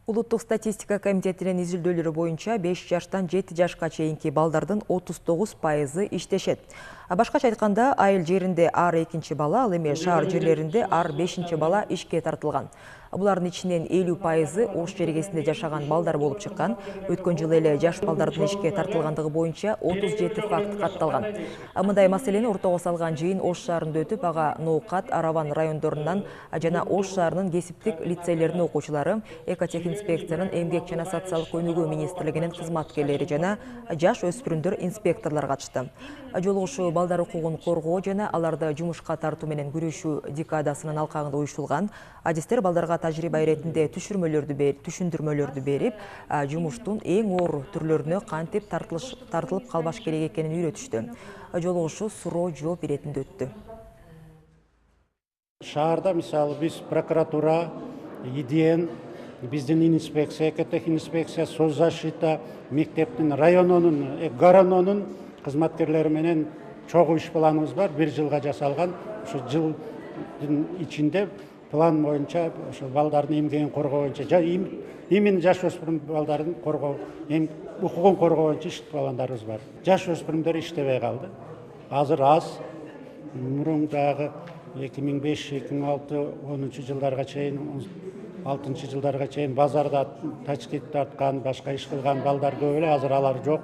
Улуттук статистика комитетинин изилдөөлөрү боюнча 5 жаштан 7 жашка чейинки балдардын 39% иштешет. Башкача айтканда, айыл жеринде ар 2 бала, ал эми шаар жерлеринде ар 5 бала ишке тартылган. Булардын ичинен 50% ош жергесинде жашаган балдар болуп чыккан. Өткөн жылы эле жаш балдардын ишке тартылгандыгы боюнча 37 факт катталган. Мындай маселени ортого салган жыйын Ош шаарында өтүп, ага Ноокат, Араван райондорунан жана Ош шаарынын кесиптик лицейлеринин окуучулары, экотехинспекциянын эмгек жана социалдык өнүгүү министрлигинин кызматкерлери жана жаш өспүрүмдөр инспекторлор катышты. Жолугушуу балдар укугун коргоо жана аларды жумушка тартуу менен күрөшүү декадасынын алкагында уюштурулган. Адистер балдарга тажрыйба иретинде түшүндүрмөлөрдү берип, жумуштун эң оор түрлөрүнө кантип тартылып калбаш керек экенин үйрөтүштү. Жолугушуу суроо жооп иретинде өттү. Шаарда мисалы биз прокуратура, ИДН, биздин инспекция, экотехинспекция, соцзащита, мектептин, районунун, гарононун кызматкерлери менен чогуу иш планыбыз бар. 1 жылга жасалган. Ушу жылдын ичинде план боюнча ошо балдардын эмгегин коргоо боюнча, именно жаш өспүрүм балдардын коргоо, укугун коргоо боюнча иш пландарыбыз бар. Жаш өспүрүмдөр иштебей калды. Азыр аз. Мурун дагы 2005-2006, 10 жылдарга чейин, 6 жылдарга чейин базарда тачкит тарткан, башка иш кылган балдар көп эле, азыр алар жок.